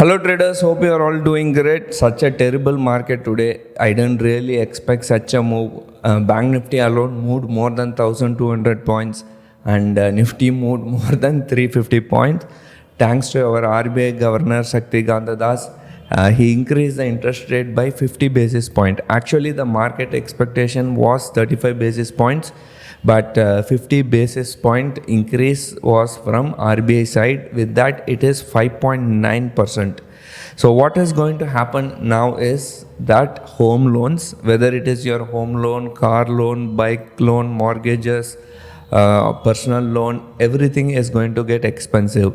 Hello traders, hope you are all doing great. Such a terrible market today. I didn't really expect such a move. Bank Nifty alone moved more than 1200 points and Nifty moved more than 350 points. Thanks to our RBI Governor Shaktikanta Das, he increased the interest rate by 50 basis points. Actually, the market expectation was 35 basis points. But 50 basis point increase was from RBI side. With that, it is 5.9%. So what is going to happen now is that home loans, whether it is your home loan, car loan, bike loan, mortgages, personal loan, everything is going to get expensive.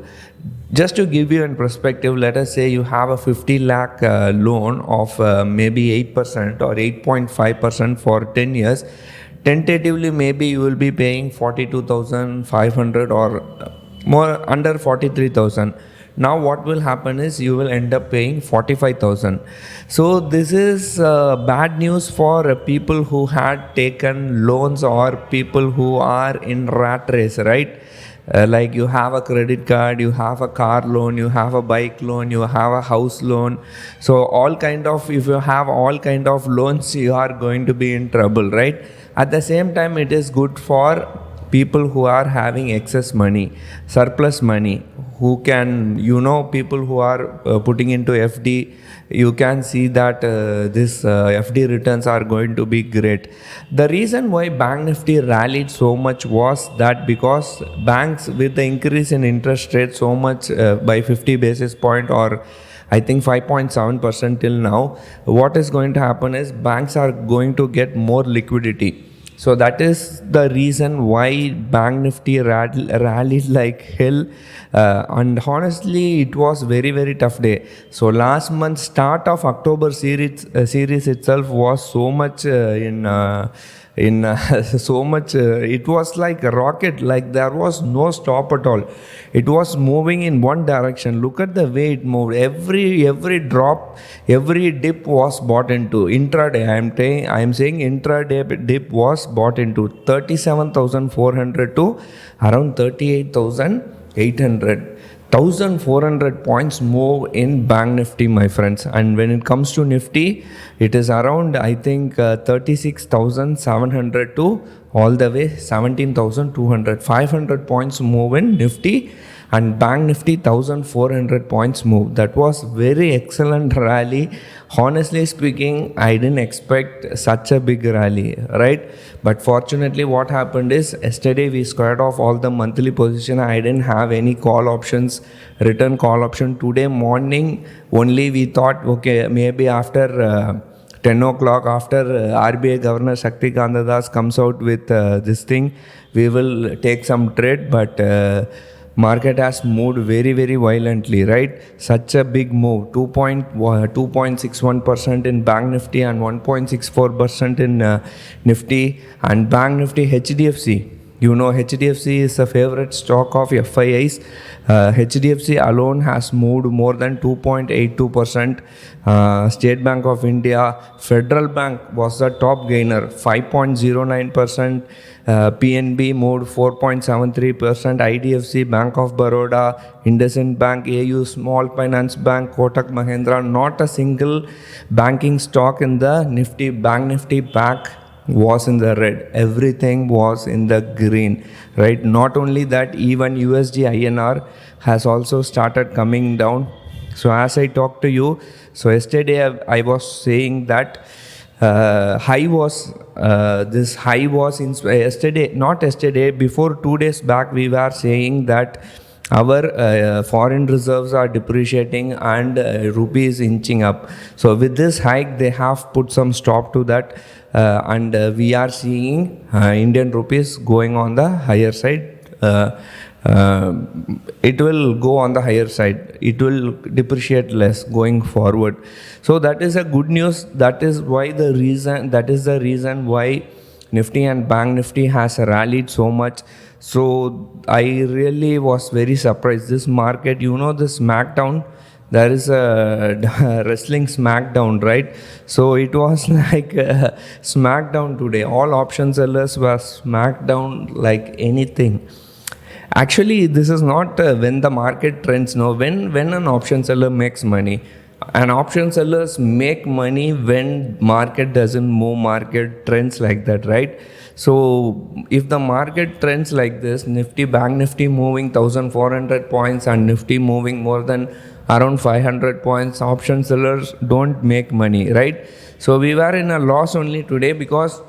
Just to give you in perspective, let us say you have a 50 lakh loan of maybe 8% or 8.5% for 10 years. Tentatively, maybe you will be paying 42,500 or more, under 43,000. Now what will happen is you will end up paying 45,000. So this is bad news for people who had taken loans or people who are in rat race, right? Like you have a credit card, you have a car loan, you have a bike loan, you have a house loan. So if you have all kind of loans, you are going to be in trouble, right? At the same time, it is good for people who are having excess money, surplus money, who can, people who are putting into FD, you can see that this FD returns are going to be great. The reason why Bank Nifty rallied so much was that because banks, with the increase in interest rate so much by 50 basis point or I think 5.7% till now, what is going to happen is banks are going to get more liquidity. So that is the reason why Bank Nifty rallied like hell. And honestly, it was very, very tough day. So last month, start of October series itself was so much it was like a rocket, like there was no stop at all. It was moving in one direction. Look at the way it moved. Every drop, every dip was bought into. Intraday, I am saying intraday dip was bought into 37,400 to around 38,800. 1,400 points move in Bank Nifty, my friends. And when it comes to Nifty, it is around, I think, 36,700 to all the way 17,200. 500 points move in Nifty, and Bank Nifty 1,400 points move. That was very excellent rally. Honestly speaking, I didn't expect such a big rally, right? But fortunately, what happened is yesterday we squared off all the monthly position. I didn't have any call options, return call option. Today morning only we thought, okay, maybe after 10 o'clock, after RBI Governor Shaktikanta Das comes out with this thing, we will take some trade. But market has moved very, very violently, right? Such a big move, 2.61% in Bank Nifty and 1.64% in Nifty. And Bank Nifty HDFC, HDFC is a favorite stock of FIIs. HDFC alone has moved more than 2.82%. State Bank of India, Federal Bank was the top gainer, 5.09%. PNB moved 4.73%. IDFC, Bank of Baroda, IndusInd Bank, AU Small Finance Bank, Kotak Mahindra. Not a single banking stock in the Nifty, Bank Nifty pack was in the red. Everything was in the green, right? Not only that, even USD INR has also started coming down. So as I talked to you, so yesterday I was saying that this high was in yesterday, not yesterday, before 2 days back, we were saying that our foreign reserves are depreciating and rupee is inching up. So with this hike, they have put some stop to that, and we are seeing Indian rupees going on the higher side. It will go on the higher side. It will depreciate less going forward. So that is a good news. That is the reason why Nifty and Bank Nifty has rallied so much. So I really was very surprised. This market, the Smackdown, there is a wrestling Smackdown, right? So it was like Smackdown today. All option sellers were Smackdown like anything. Actually, this is not when the market trends. No, when an option seller makes money, and option sellers make money when market doesn't move, market trends like that, right? So if the market trends like this, Nifty, Bank Nifty moving 1,400 points and Nifty moving more than around 500 points, option sellers don't make money, right? So we were in a loss only today because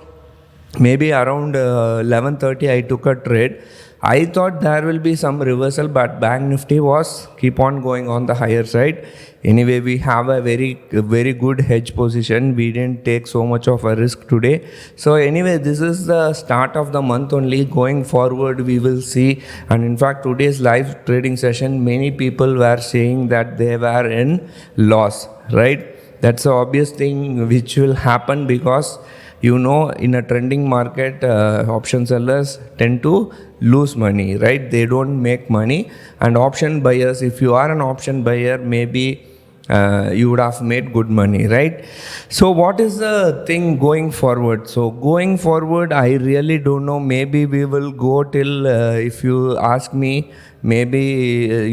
maybe around 11:30 I took a trade. I thought there will be some reversal, but Bank Nifty was keep on going on the higher side. Anyway, we have a very good hedge position. We didn't take so much of a risk today. So anyway, this is the start of the month only. Going forward, we will see. And in fact, today's live trading session, many people were saying that they were in loss, right? That's the obvious thing which will happen because in a trending market, option sellers tend to lose money, right? They don't make money. And option buyers, if you are an option buyer, maybe you would have made good money, right? So what is the thing going forward? So going forward, I really don't know. Maybe we will go till, if you ask me, maybe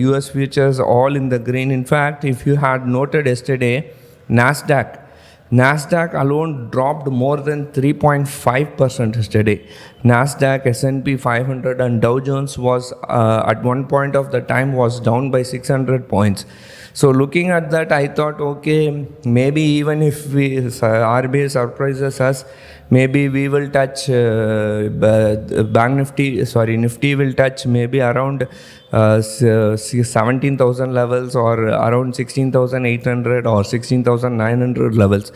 US futures all in the green. In fact, if you had noted yesterday, Nasdaq alone dropped more than 3.5% yesterday. Nasdaq, S&P 500 and Dow Jones was at one point of the time was down by 600 points. So looking at that, I thought, okay, maybe even if RBI surprises us, maybe we will touch Nifty will touch maybe around 17,000 levels or around 16,800 or 16,900 levels.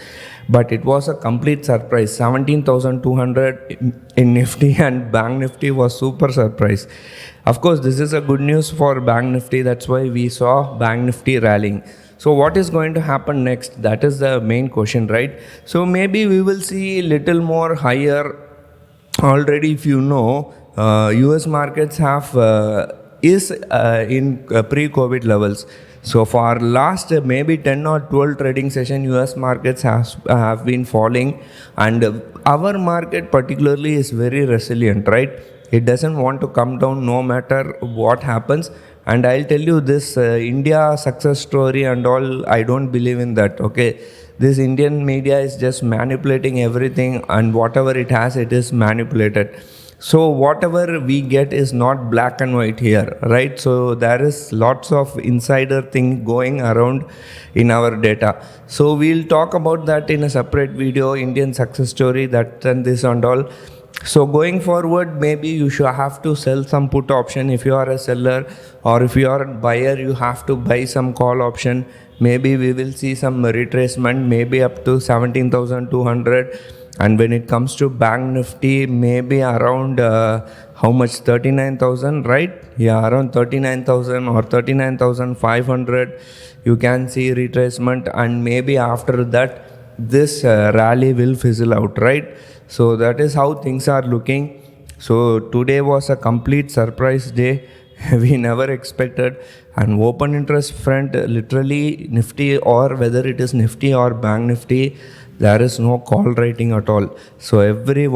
But it was a complete surprise. 17,200 in Nifty and Bank Nifty was super surprise. Of course, this is a good news for Bank Nifty. That's why we saw Bank Nifty rallying. So what is going to happen next? That is the main question, right? So maybe we will see little more higher. Already, if you know, US markets have is in pre-COVID levels. So for last maybe 10 or 12 trading session, US markets have been falling, and our market particularly is very resilient, right? It doesn't want to come down no matter what happens. And I'll tell you this India success story and all, I don't believe in that, okay? This Indian media is just manipulating everything, and whatever it has, it is manipulated. So whatever we get is not black and white here, right? So there is lots of insider thing going around in our data. So we'll talk about that in a separate video, Indian success story, that and this and all. So going forward, maybe you should have to sell some put option if you are a seller, or if you are a buyer, you have to buy some call option. Maybe we will see some retracement, maybe up to 17,200. And when it comes to Bank Nifty, maybe around how much? 39,000, right? Yeah, around 39,000 or 39,500. You can see retracement, and maybe after that, this rally will fizzle out, right? So that is how things are looking. So today was a complete surprise day. We never expected. And open interest front, literally Nifty, or whether it is Nifty or Bank Nifty, there is no call writing at all. So every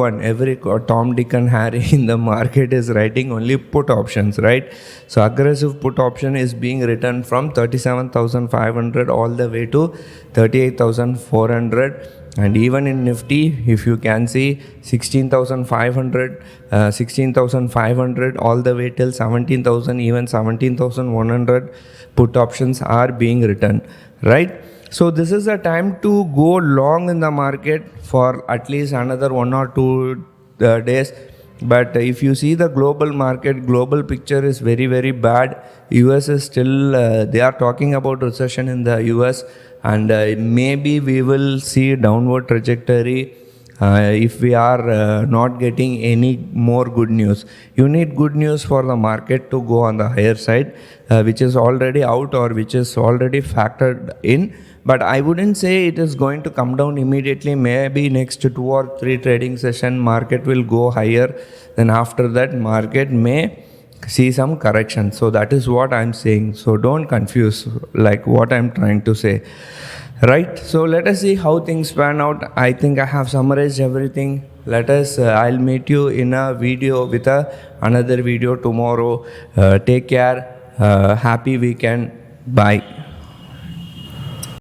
Tom, Dick and Harry in the market is writing only put options, right? So aggressive put option is being written from 37,500 all the way to 38,400. And even in Nifty, if you can see 16,500 all the way till 17,000, even 17,100 put options are being written, right? So this is the time to go long in the market for at least another 1 or 2 days. But if you see the global market, global picture is very, very bad. US is still, they are talking about recession in the US, and maybe we will see downward trajectory if we are not getting any more good news. You need good news for the market to go on the higher side, which is already out or which is already factored in. But I wouldn't say it is going to come down immediately. Maybe next 2 or 3 trading session, market will go higher. Then after that, market may see some correction. So that is what I'm saying. So don't confuse like what I'm trying to say. Right? So let us see how things pan out. I think I have summarized everything. Let us. I'll meet you in a video with another video tomorrow. Take care. Happy weekend. Bye.